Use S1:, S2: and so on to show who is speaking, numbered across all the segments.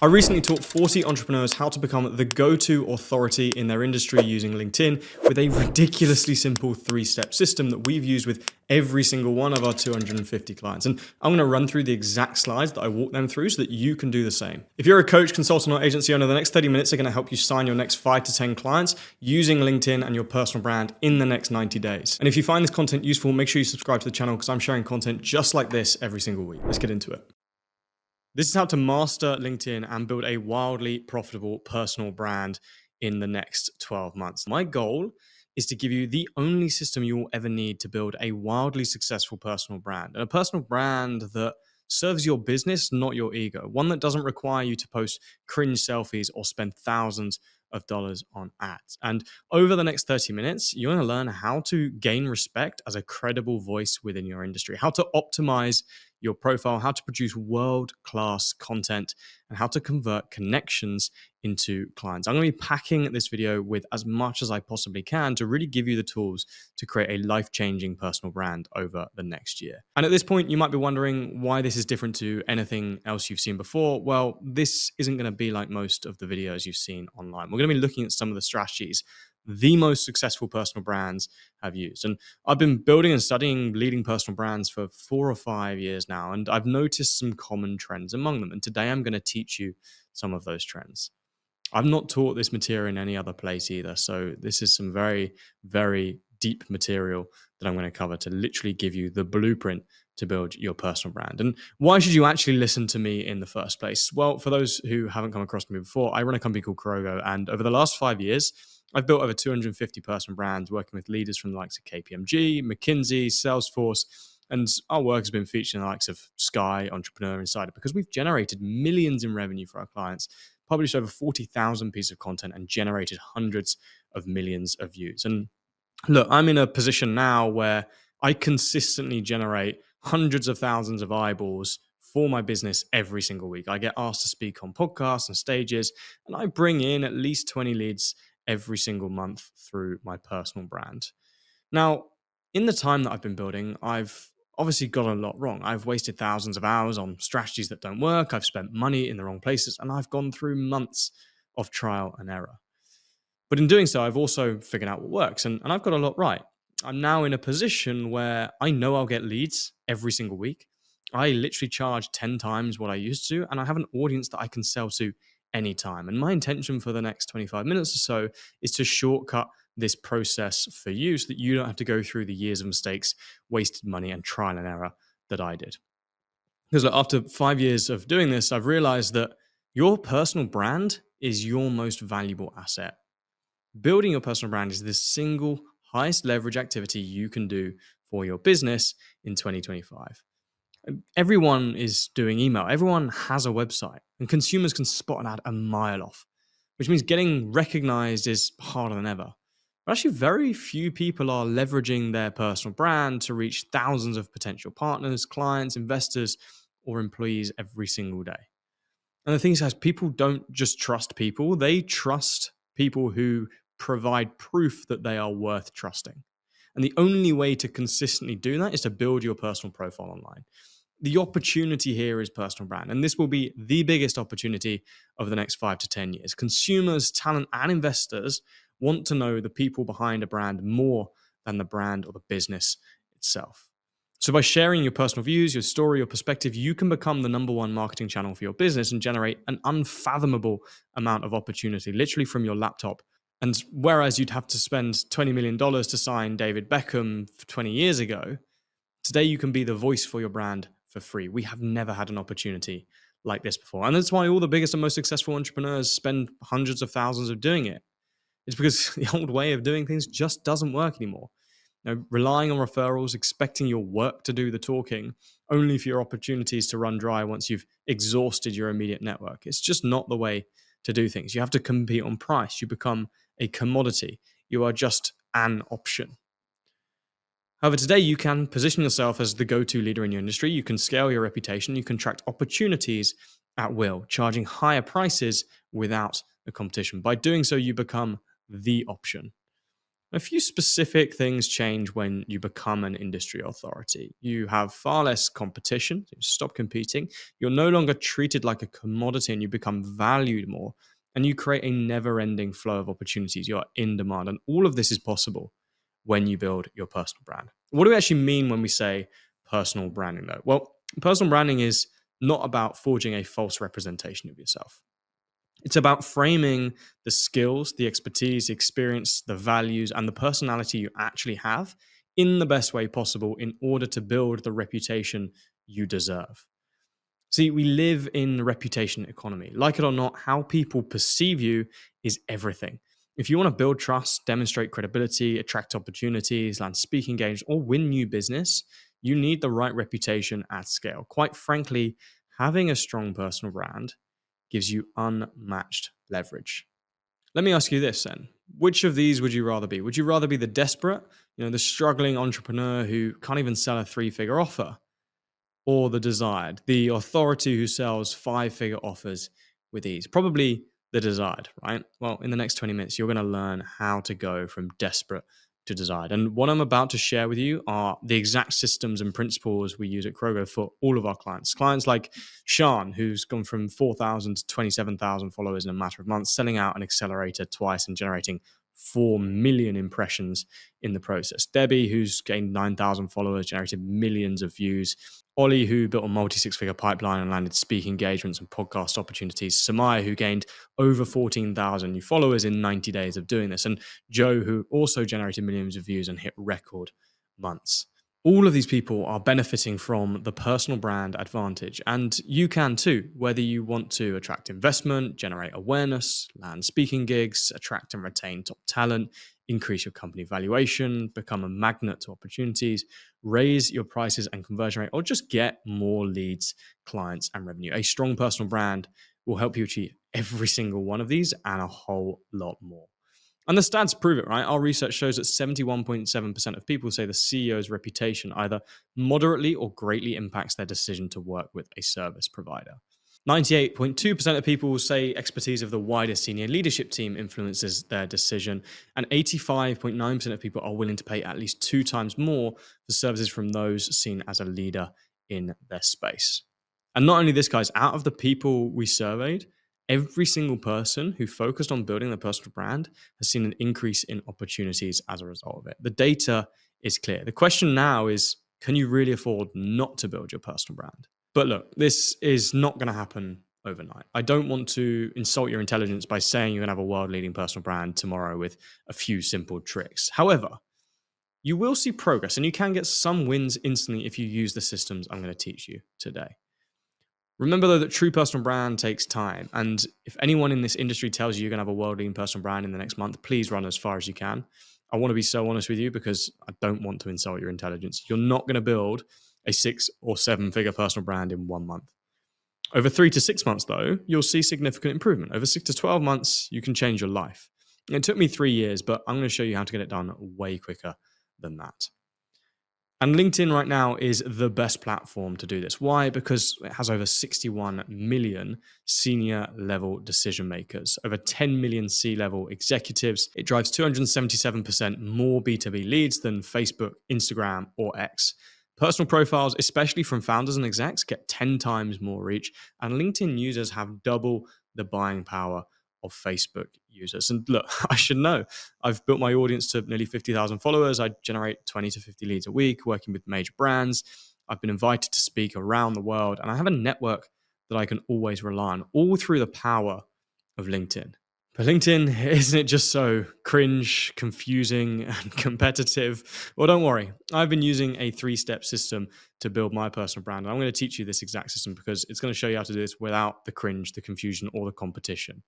S1: I recently taught 40 entrepreneurs how to become the go-to authority in their industry using LinkedIn with a ridiculously simple 3-step system that we've used with every single one of our 250 clients. And I'm going to run through the exact slides that I walk them through so that you can do the same. If you're a coach, consultant, or agency owner, the next 30 minutes are going to help you sign your next 5 to 10 clients using LinkedIn and your personal brand in the next 90 days. And if you find this content useful, make sure you subscribe to the channel because I'm sharing content just like this every single week. Let's get into it. This is how to master LinkedIn and build a wildly profitable personal brand in the next 12 months. My goal is to give you the only system you will ever need to build a wildly successful personal brand, and a personal brand that serves your business, not your ego. One that doesn't require you to post cringe selfies or spend thousands of dollars on ads. And over the next 30 minutes, you're going to learn how to gain respect as a credible voice within your industry, how to optimize your profile, how to produce world-class content, and how to convert connections into clients. I'm going to be packing this video with as much as I possibly can to really give you the tools to create a life-changing personal brand over the next year. And at this point, you might be wondering why this is different to anything else you've seen before. Well, this isn't going to be like most of the videos you've seen online. We're going to be looking at some of the strategies the most successful personal brands have used. And I've been building and studying leading personal brands for 4 or 5 years now, and I've noticed some common trends among them. And today I'm going to teach you some of those trends. I've not taught this material in any other place either. So this is some very, very deep material that I'm going to cover to literally give you the blueprint to build your personal brand. And why should you actually listen to me in the first place? Well, for those who haven't come across me before, I run a company called Kurogo, and over the last 5 years, I've built over 250 personal brands working with leaders from the likes of KPMG, McKinsey, Salesforce, and our work has been featured in the likes of Sky, Entrepreneur Insider, because we've generated millions in revenue for our clients, published over 40,000 pieces of content, and generated hundreds of millions of views. And look, I'm in a position now where I consistently generate hundreds of thousands of eyeballs for my business every single week. I get asked to speak on podcasts and stages, and I bring in at least 20 leads every single month through my personal brand. Now, in the time that I've been building, I've obviously got a lot wrong. I've wasted thousands of hours on strategies that don't work. I've spent money in the wrong places, and I've gone through months of trial and error. But in doing so, I've also figured out what works, and I've got a lot right. I'm now in a position where I know I'll get leads every single week. I literally charge 10 times what I used to, and I have an audience that I can sell to anytime. And my intention for the next 25 minutes or so is to shortcut this process for you so that you don't have to go through the years of mistakes, wasted money, and trial and error that I did. Because look, after 5 years of doing this, I've realized that your personal brand is your most valuable asset. Building your personal brand is the single highest leverage activity you can do for your business in 2025. Everyone is doing email. Everyone has a website, and consumers can spot an ad a mile off, which means getting recognized is harder than ever. But actually, very few people are leveraging their personal brand to reach thousands of potential partners, clients, investors, or employees every single day. And the thing is, guys, people don't just trust people, they trust people who provide proof that they are worth trusting. And the only way to consistently do that is to build your personal profile online. The opportunity here is personal brand, and this will be the biggest opportunity over the next 5 to 10 years. Consumers, talent, and investors want to know the people behind a brand more than the brand or the business itself. So by sharing your personal views, your story, your perspective, you can become the #1 marketing channel for your business and generate an unfathomable amount of opportunity, literally from your laptop. And whereas you'd have to spend $20 million to sign David Beckham 20 years ago, today you can be the voice for your brand for free. We have never had an opportunity like this before. And that's why all the biggest and most successful entrepreneurs spend hundreds of thousands of doing it. It's because the old way of doing things just doesn't work anymore. Relying on referrals, expecting your work to do the talking, only for your opportunities to run dry once you've exhausted your immediate network. It's just not the way to do things. You have to compete on price. You become a commodity. You are just an option. However, today you can position yourself as the go-to leader in your industry. You can scale your reputation. You can attract opportunities at will, charging higher prices without the competition. By doing so, you become the option. A few specific things change when you become an industry authority. You have far less competition, you stop competing, you're no longer treated like a commodity and you become valued more. And you create a never ending flow of opportunities. You're in demand. And all of this is possible when you build your personal brand. What do we actually mean when we say personal branding, though? Well, personal branding is not about forging a false representation of yourself. It's about framing the skills, the expertise, the experience, the values, and the personality you actually have in the best way possible in order to build the reputation you deserve. See, we live in the reputation economy. Like it or not, how people perceive you is everything. If you want to build trust, demonstrate credibility, attract opportunities, land speaking engagements, or win new business, you need the right reputation at scale. Quite frankly, having a strong personal brand gives you unmatched leverage. Let me ask you this then. Which of these would you rather be? Would you rather be the desperate, the struggling entrepreneur who can't even sell a three-figure offer? Or the desired, the authority who sells five-figure offers with ease? Probably the desired, right? Well, in the next 20 minutes, you're going to learn how to go from desperate to desired. And what I'm about to share with you are the exact systems and principles we use at Krogo for all of our clients. Clients like Sean, who's gone from 4,000 to 27,000 followers in a matter of months, selling out an accelerator twice and generating 4 million impressions in the process. Debbie, who's gained 9,000 followers, generated millions of views. Ollie, who built a multi-six-figure pipeline and landed speaking engagements and podcast opportunities. Samaya, who gained over 14,000 new followers in 90 days of doing this. And Joe, who also generated millions of views and hit record months. All of these people are benefiting from the personal brand advantage, and you can too, whether you want to attract investment, generate awareness, land speaking gigs, attract and retain top talent, increase your company valuation, become a magnet to opportunities, raise your prices and conversion rate, or just get more leads, clients, and revenue. A strong personal brand will help you achieve every single one of these and a whole lot more. And the stats prove it, right? Our research shows that 71.7% of people say the CEO's reputation either moderately or greatly impacts their decision to work with a service provider. 98.2% of people will say expertise of the wider senior leadership team influences their decision, and 85.9% of people are willing to pay at least 2 times more for services from those seen as a leader in their space. And not only this, guys, out of the people we surveyed, every single person who focused on building their personal brand has seen an increase in opportunities as a result of it. The data is clear. The question now is, can you really afford not to build your personal brand? But look, this is not going to happen overnight. I don't want to insult your intelligence by saying you're going to have a world-leading personal brand tomorrow with a few simple tricks. However, you will see progress and you can get some wins instantly if you use the systems I'm going to teach you today. Remember, though, that true personal brand takes time. And if anyone in this industry tells you you're going to have a world-leading personal brand in the next month, please run as far as you can. I want to be so honest with you because I don't want to insult your intelligence. You're not going to build a 6 or 7 figure personal brand in 1 month. Over 3 to 6 months, though, you'll see significant improvement. Over 6 to 12 months, you can change your life. It took me 3 years, but I'm going to show you how to get it done way quicker than that. And LinkedIn right now is the best platform to do this. Why? Because it has over 61 million senior level decision makers, over 10 million C-level executives. It drives 277% more B2B leads than Facebook, Instagram, or X. Personal profiles, especially from founders and execs, get 10 times more reach. And LinkedIn users have double the buying power of Facebook users. And look, I should know. I've built my audience to nearly 50,000 followers. I generate 20 to 50 leads a week working with major brands. I've been invited to speak around the world, and I have a network that I can always rely on, all through the power of LinkedIn. But LinkedIn, isn't it just so cringe, confusing, and competitive? Well, don't worry. I've been using a 3-step system to build my personal brand. And I'm going to teach you this exact system because it's going to show you how to do this without the cringe, the confusion, or the competition.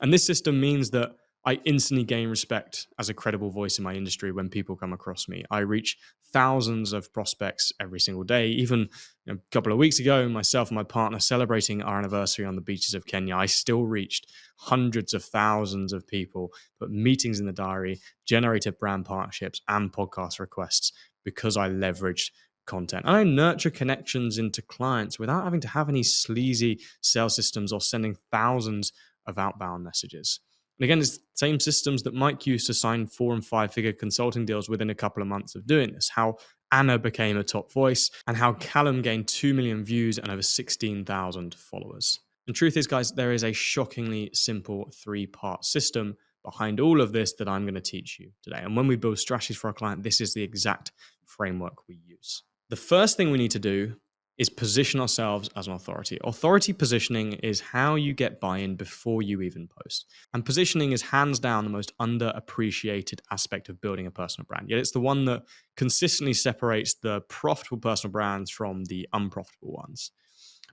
S1: And this system means that I instantly gain respect as a credible voice in my industry when people come across me. I reach thousands of prospects every single day. Even a couple of weeks ago, myself and my partner celebrating our anniversary on the beaches of Kenya, I still reached hundreds of thousands of people, put meetings in the diary, generated brand partnerships and podcast requests because I leveraged content. And I nurture connections into clients without having to have any sleazy sales systems or sending thousands of outbound messages. And again, it's the same systems that Mike used to sign 4 and 5 figure consulting deals within a couple of months of doing this. How Anna became a top voice, and how Callum gained 2 million views and over 16,000 followers. And truth is, guys, there is a shockingly simple 3-part system behind all of this that I'm going to teach you today. And when we build strategies for our client, this is the exact framework we use. The first thing we need to do is position ourselves as an authority. Authority positioning is how you get buy-in before you even post. And positioning is hands down the most underappreciated aspect of building a personal brand. Yet it's the one that consistently separates the profitable personal brands from the unprofitable ones.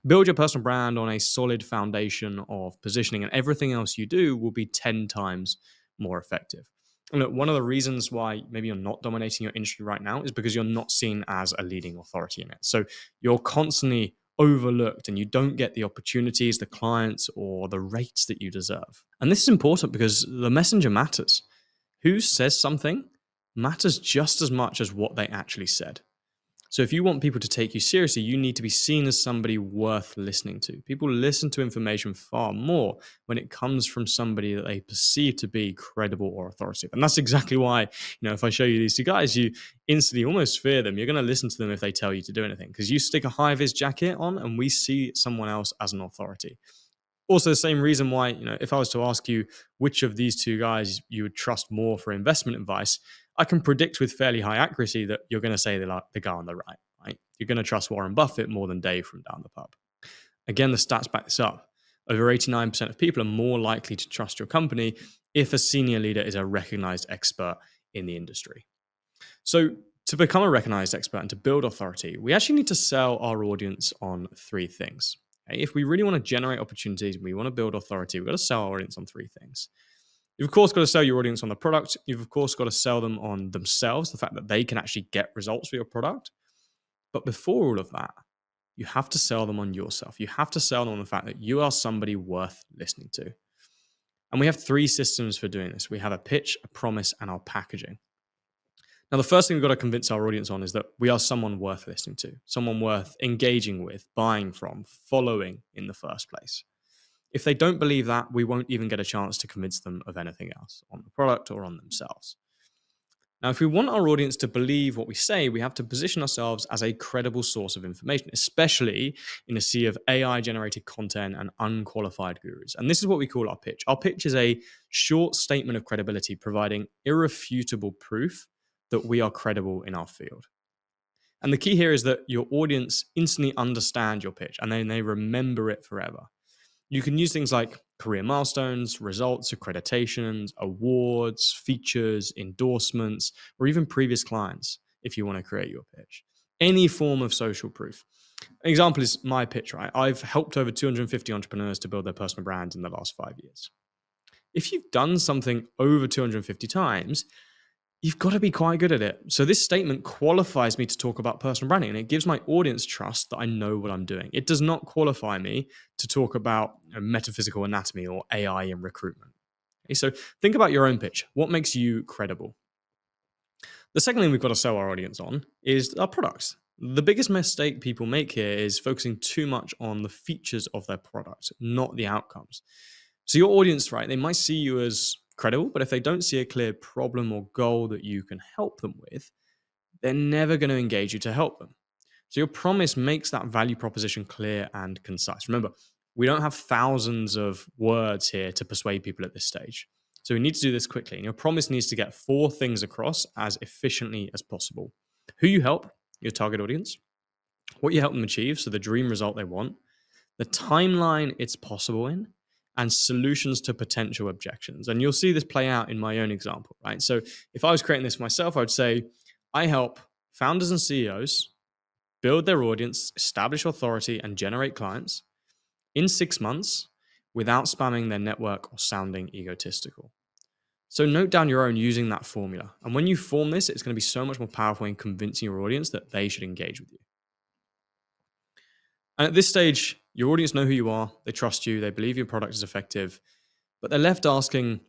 S1: Build your personal brand on a solid foundation of positioning, and everything else you do will be 10 times more effective. And look, one of the reasons why maybe you're not dominating your industry right now is because you're not seen as a leading authority in it. So you're constantly overlooked and you don't get the opportunities, the clients, or the rates that you deserve. And this is important because the messenger matters. Who says something matters just as much as what they actually said. So if you want people to take you seriously, you need to be seen as somebody worth listening to. People listen to information far more when it comes from somebody that they perceive to be credible or authoritative. And that's exactly why, if I show you these two guys, you instantly almost fear them. You're going to listen to them if they tell you to do anything, because you stick a high-vis jacket on and we see someone else as an authority. Also, the same reason why, if I was to ask you which of these two guys you would trust more for investment advice, I can predict with fairly high accuracy that you're going to say the guy on the right? You're going to trust Warren Buffett more than Dave from down the pub. Again, the stats back this up. Over 89% of people are more likely to trust your company if a senior leader is a recognized expert in the industry. So to become a recognized expert and to build authority, we actually need to sell our audience on 3 things. Okay? If we really want to generate opportunities and we want to build authority, we've got to sell our audience on 3 things. You've, of course, got to sell your audience on the product. You've, of course, got to sell them on themselves, the fact that they can actually get results for your product. But before all of that, you have to sell them on yourself. You have to sell them on the fact that you are somebody worth listening to. And we have 3 systems for doing this. We have a pitch, a promise, and our packaging. Now, the first thing we've got to convince our audience on is that we are someone worth listening to, someone worth engaging with, buying from, following in the first place. If they don't believe that, we won't even get a chance to convince them of anything else on the product or on themselves. Now, if we want our audience to believe what we say, we have to position ourselves as a credible source of information, especially in a sea of AI-generated content and unqualified gurus. And this is what we call our pitch. Our pitch is a short statement of credibility, providing irrefutable proof that we are credible in our field. And the key here is that your audience instantly understand your pitch and then they remember it forever. You can use things like career milestones, results, accreditations, awards, features, endorsements, or even previous clients if you want to create your pitch. Any form of social proof. An example is my pitch, right? I've helped over 250 entrepreneurs to build their personal brands in the last 5 years. If you've done something over 250 times, you've got to be quite good at it. So this statement qualifies me to talk about personal branding, and it gives my audience trust that I know what I'm doing. It does not qualify me to talk about metaphysical anatomy or AI in recruitment. Okay, so think about your own pitch. What makes you credible? The second thing we've got to sell our audience on is our products. The biggest mistake people make here is focusing too much on the features of their product, not the outcomes. So your audience, right, they might see you as credible, but if they don't see a clear problem or goal that you can help them with, they're never going to engage you to help them. So your promise makes that value proposition clear and concise. Remember, we don't have thousands of words here to persuade people at this stage. So we need to do this quickly. And your promise needs to get 4 things across as efficiently as possible. Who you help, your target audience, what you help them achieve, so the dream result they want, the timeline it's possible in, and solutions to potential objections. And you'll see this play out in my own example, right? So if I was creating this myself, I would say, I help founders and CEOs build their audience, establish authority, and generate clients in 6 months without spamming their network or sounding egotistical. So note down your own using that formula. And when you form this, it's going to be so much more powerful in convincing your audience that they should engage with you. And at this stage, your audience know who you are, they trust you, they believe your product is effective, but they're left asking,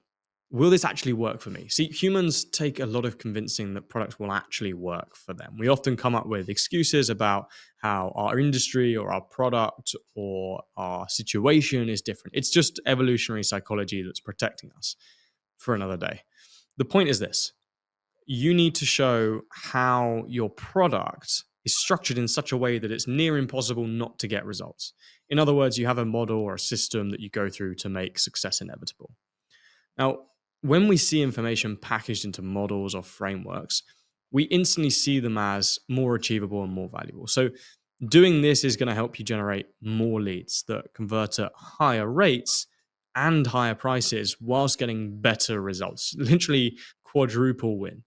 S1: will this actually work for me? See, humans take a lot of convincing that products will actually work for them. We often come up with excuses about how our industry or our product or our situation is different. It's just evolutionary psychology that's protecting us for another day. The point is this: you need to show how your product is structured in such a way that it's near impossible not to get results. In other words, you have a model or a system that you go through to make success inevitable. Now, when we see information packaged into models or frameworks, we instantly see them as more achievable and more valuable. So, doing this is going to help you generate more leads that convert at higher rates and higher prices whilst getting better results. Literally quadruple win.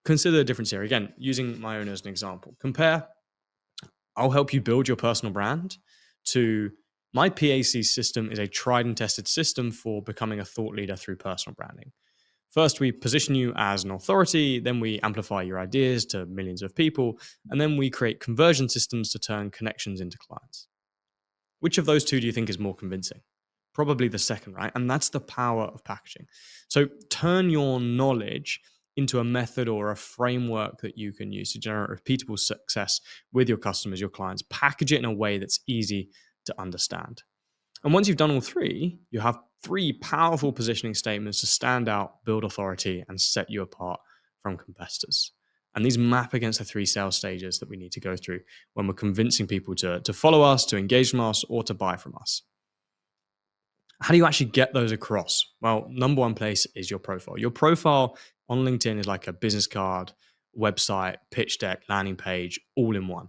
S1: Consider the difference here. Again, using my own as an example. Compare, I'll help you build your personal brand, to my PAC system is a tried and tested system for becoming a thought leader through personal branding. First, we position you as an authority, then we amplify your ideas to millions of people, and then we create conversion systems to turn connections into clients. Which of those two do you think is more convincing? Probably the second, right? And that's the power of packaging. So turn your knowledge into a method or a framework that you can use to generate repeatable success with your customers, your clients. Package it in a way that's easy to understand. And once you've done all three, you have three powerful positioning statements to stand out, build authority, and set you apart from competitors. And these map against the three sales stages that we need to go through when we're convincing people to follow us, to engage from us, or to buy from us. How do you actually get those across? Well, number one place is your profile. Your profile on LinkedIn is like a business card, website, pitch deck, landing page, all in one.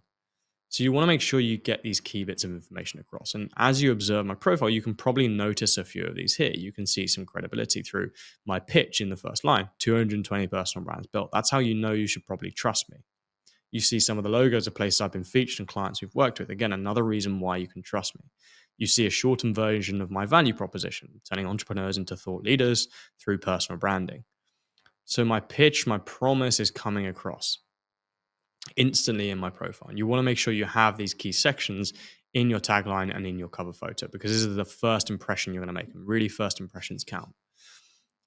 S1: So you want to make sure you get these key bits of information across. And as you observe my profile, you can probably notice a few of these here. You can see some credibility through my pitch in the first line, 220 personal brands built. That's how you know you should probably trust me. You see some of the logos of places I've been featured and clients we've worked with. Again, another reason why you can trust me. You see a shortened version of my value proposition, turning entrepreneurs into thought leaders through personal branding. So my pitch, my promise is coming across instantly in my profile. And you want to make sure you have these key sections in your tagline and in your cover photo, because this is the first impression you're going to make. And really, first impressions count.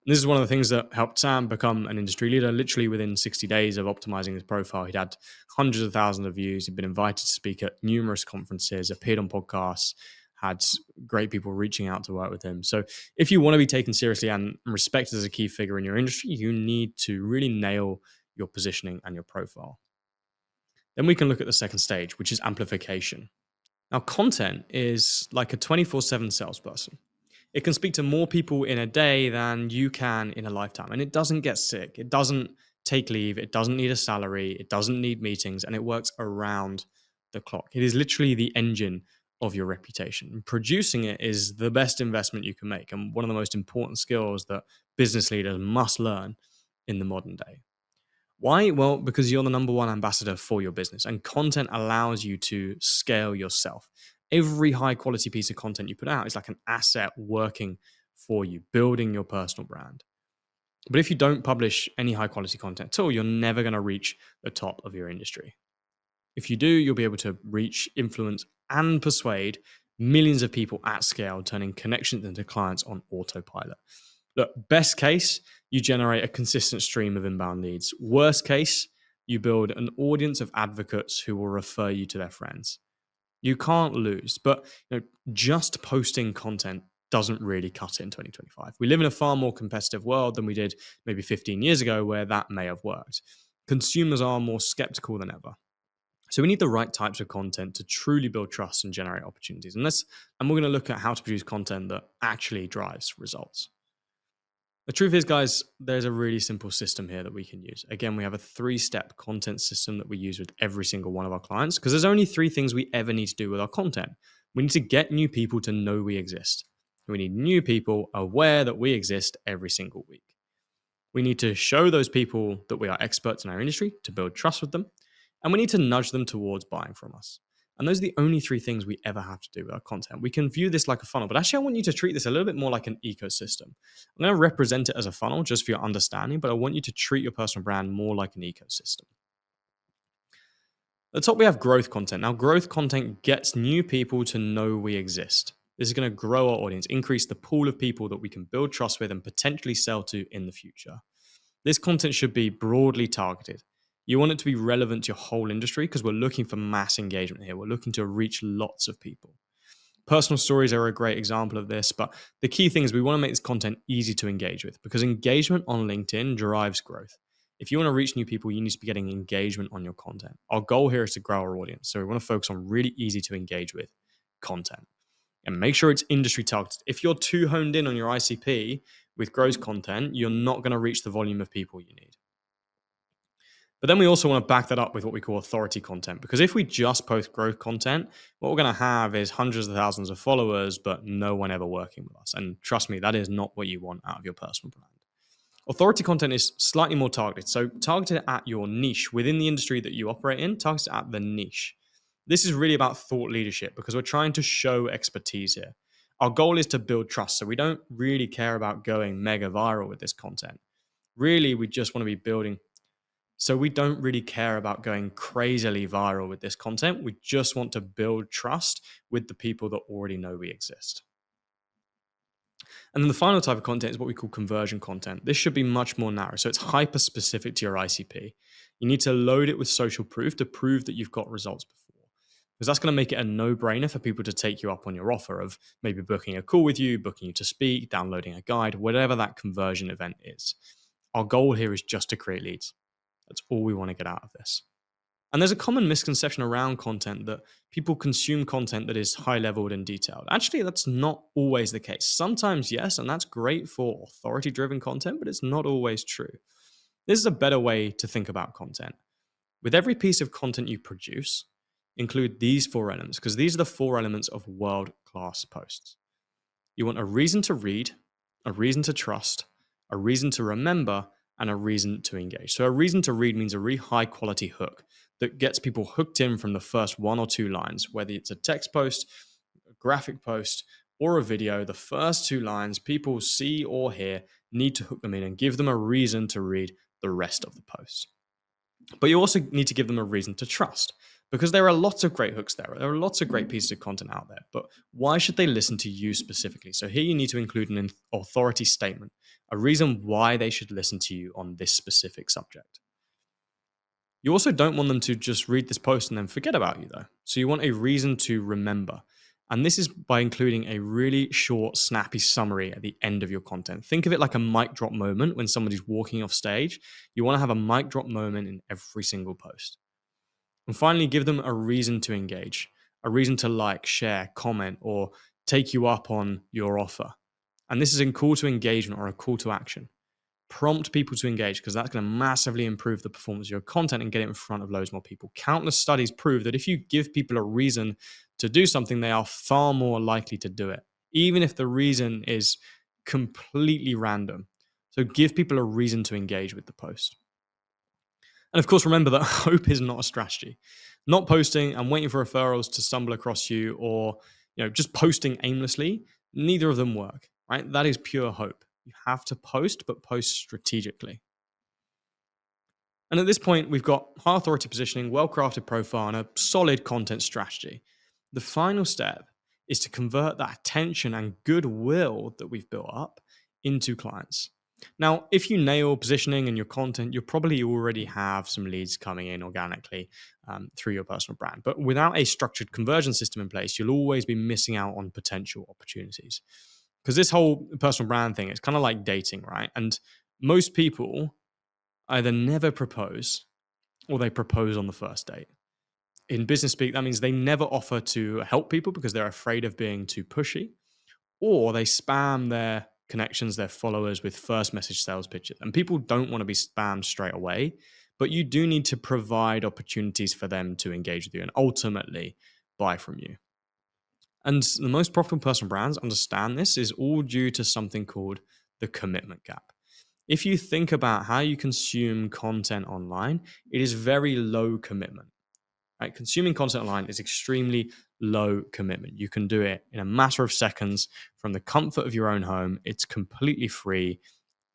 S1: This is one of the things that helped Sam become an industry leader. Literally within 60 days of optimizing his profile, he'd had hundreds of thousands of views. He'd been invited to speak at numerous conferences, appeared on podcasts, had great people reaching out to work with him. So if you want to be taken seriously and respected as a key figure in your industry, you need to really nail your positioning and your profile. Then we can look at the second stage, which is amplification. Now, content is like a 24/7 salesperson. It can speak to more people in a day than you can in a lifetime. And it doesn't get sick. It doesn't take leave. It doesn't need a salary. It doesn't need meetings. And it works around the clock. It is literally the engine of your reputation. And producing it is the best investment you can make, and one of the most important skills that business leaders must learn in the modern day. Why? Well, because you're the number one ambassador for your business, and content allows you to scale yourself. Every high quality piece of content you put out is like an asset working for you, building your personal brand. But if you don't publish any high quality content at all, you're never going to reach the top of your industry. If you do, you'll be able to reach, influence, and persuade millions of people at scale, turning connections into clients on autopilot. Look, best case, you generate a consistent stream of inbound leads. Worst case, you build an audience of advocates who will refer you to their friends. You can't lose, but just posting content doesn't really cut it in 2025. We live in a far more competitive world than we did maybe 15 years ago, where that may have worked. Consumers are more skeptical than ever. So we need the right types of content to truly build trust and generate opportunities. And we're going to look at how to produce content that actually drives results. The truth is, guys, there's a really simple system here that we can use. Again, we have a 3-step content system that we use with every single one of our clients, because there's only 3 things we ever need to do with our content. We need to get new people to know we exist. We need new people aware that we exist every single week. We need to show those people that we are experts in our industry to build trust with them. And we need to nudge them towards buying from us. And those are the only 3 things we ever have to do with our content. We can view this like a funnel, but actually I want you to treat this a little bit more like an ecosystem. I'm going to represent it as a funnel just for your understanding, but I want you to treat your personal brand more like an ecosystem. At the top, we have growth content. Now, growth content gets new people to know we exist. This is going to grow our audience, increase the pool of people that we can build trust with and potentially sell to in the future. This content should be broadly targeted. You want it to be relevant to your whole industry because we're looking for mass engagement here. We're looking to reach lots of people. Personal stories are a great example of this, but the key thing is we want to make this content easy to engage with because engagement on LinkedIn drives growth. If you want to reach new people, you need to be getting engagement on your content. Our goal here is to grow our audience. So we want to focus on really easy to engage with content and make sure it's industry targeted. If you're too honed in on your ICP with growth content, you're not going to reach the volume of people you need. But then we also want to back that up with what we call authority content, because if we just post growth content, what we're going to have is hundreds of thousands of followers, but no one ever working with us. And trust me, that is not what you want out of your personal brand. Authority content is slightly more targeted. So targeted at your niche within the industry that you operate in, targeted at the niche. This is really about thought leadership because we're trying to show expertise here. Our goal is to build trust. So we don't really care about going mega viral with this content. Really, we just want to be building. So we don't really care about going crazily viral with this content. We just want to build trust with the people that already know we exist. And then the final type of content is what we call conversion content. This should be much more narrow. So it's hyper specific to your ICP. You need to load it with social proof to prove that you've got results before. Because that's going to make it a no-brainer for people to take you up on your offer of maybe booking a call with you, booking you to speak, downloading a guide, whatever that conversion event is. Our goal here is just to create leads. That's all we want to get out of this. And there's a common misconception around content that people consume content that is high leveled and detailed. Actually, that's not always the case. Sometimes, yes, and that's great for authority driven content, but it's not always true. This is a better way to think about content. With every piece of content you produce, include these 4 elements, because these are the 4 elements of world class posts. You want a reason to read, a reason to trust, a reason to remember, and a reason to engage. So a reason to read means a really high quality hook that gets people hooked in from the first 1 or 2 lines, whether it's a text post, a graphic post, or a video. The first 2 lines people see or hear need to hook them in and give them a reason to read the rest of the post. But you also need to give them a reason to trust, because there are lots of great hooks there. There are lots of great pieces of content out there, but why should they listen to you specifically? So here you need to include an authority statement, a reason why they should listen to you on this specific subject. You also don't want them to just read this post and then forget about you though. So you want a reason to remember. And this is by including a really short, snappy summary at the end of your content. Think of it like a mic drop moment when somebody's walking off stage. You want to have a mic drop moment in every single post. And finally, give them a reason to engage, a reason to like, share, comment, or take you up on your offer. And this is a call to engagement or a call to action. Prompt people to engage because that's going to massively improve the performance of your content and get it in front of loads more people. Countless studies prove that if you give people a reason to do something, they are far more likely to do it, even if the reason is completely random. So give people a reason to engage with the post. And of course, remember that hope is not a strategy. Not posting and waiting for referrals to stumble across you, or just posting aimlessly, neither of them work, right? That is pure hope. You have to post, but post strategically. And at this point, we've got high authority positioning, well-crafted profile, and a solid content strategy. The final step is to convert that attention and goodwill that we've built up into clients. Now, if you nail positioning and your content, you'll probably already have some leads coming in organically through your personal brand. But without a structured conversion system in place, you'll always be missing out on potential opportunities. Because this whole personal brand thing, it's kind of like dating, right? And most people either never propose or they propose on the first date. In business speak, that means they never offer to help people because they're afraid of being too pushy, or they spam their connections, their followers with first message sales pitches. And people don't want to be spammed straight away, but you do need to provide opportunities for them to engage with you and ultimately buy from you. And the most profitable personal brands understand this is all due to something called the commitment gap. If you think about how you consume content online, it is very low commitment. Right? Consuming content online is extremely low commitment. You can do it in a matter of seconds from the comfort of your own home. It's completely free.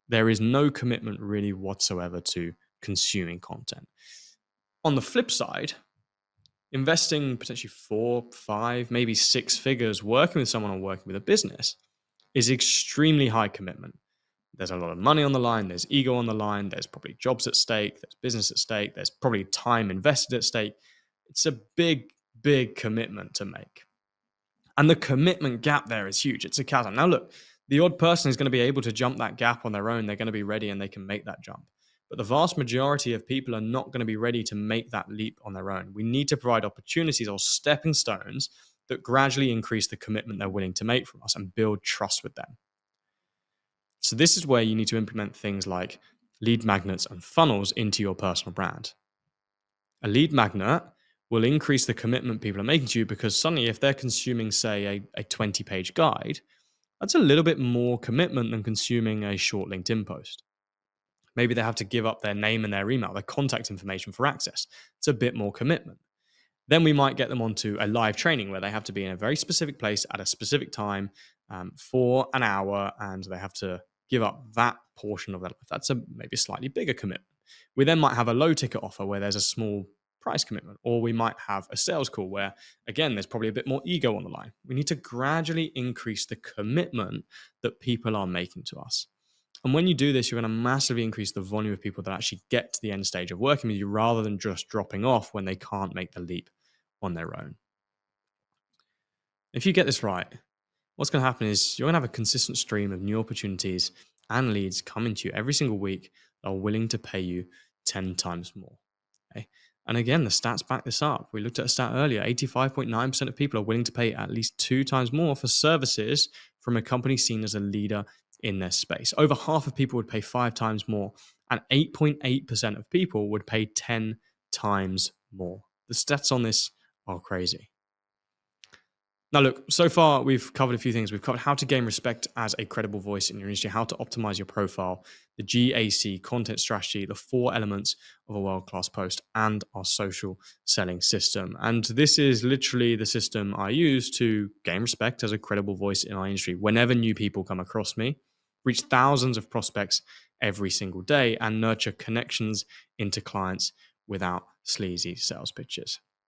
S1: There is no commitment really whatsoever to consuming content. On the flip side, investing potentially 4, 5, maybe 6 figures working with someone or working with a business is extremely high commitment. There's a lot of money on the line, there's ego on the line, there's probably jobs at stake, there's business at stake, there's probably time invested at stake. It's a big, big commitment to make. And the commitment gap there is huge. It's a chasm. Now, look, the odd person is going to be able to jump that gap on their own. They're going to be ready and they can make that jump. But the vast majority of people are not going to be ready to make that leap on their own. We need to provide opportunities or stepping stones that gradually increase the commitment they're willing to make from us and build trust with them. So this is where you need to implement things like lead magnets and funnels into your personal brand. A lead magnet will increase the commitment people are making to you because suddenly if they're consuming, say, a 20-page guide, that's a little bit more commitment than consuming a short LinkedIn post. Maybe they have to give up their name and their email, their contact information for access. It's a bit more commitment. Then we might get them onto a live training where they have to be in a very specific place at a specific time for an hour, and they have to give up that portion of their life. That's maybe a slightly bigger commitment. We then might have a low ticket offer where there's a small price commitment, or we might have a sales call where, again, there's probably a bit more ego on the line. We need to gradually increase the commitment that people are making to us. And when you do this, you're going to massively increase the volume of people that actually get to the end stage of working with you rather than just dropping off when they can't make the leap on their own. If you get this right, what's going to happen is you're going to have a consistent stream of new opportunities and leads coming to you every single week that are willing to pay you 10 times more. Okay? And again, the stats back this up. We looked at a stat earlier. 85.9% of people are willing to pay at least 2 times more for services from a company seen as a leader in their space. Over half of people would pay 5 times more, and 8.8% of people would pay 10 times more. The stats on this are crazy. Now, look, so far we've covered a few things. We've covered how to gain respect as a credible voice in your industry, how to optimize your profile, the GAC content strategy, the 4 elements of a world-class post, and our social selling system. And this is literally the system I use to gain respect as a credible voice in our industry. Whenever new people come across me, reach thousands of prospects every single day, and nurture connections into clients without sleazy sales pitches.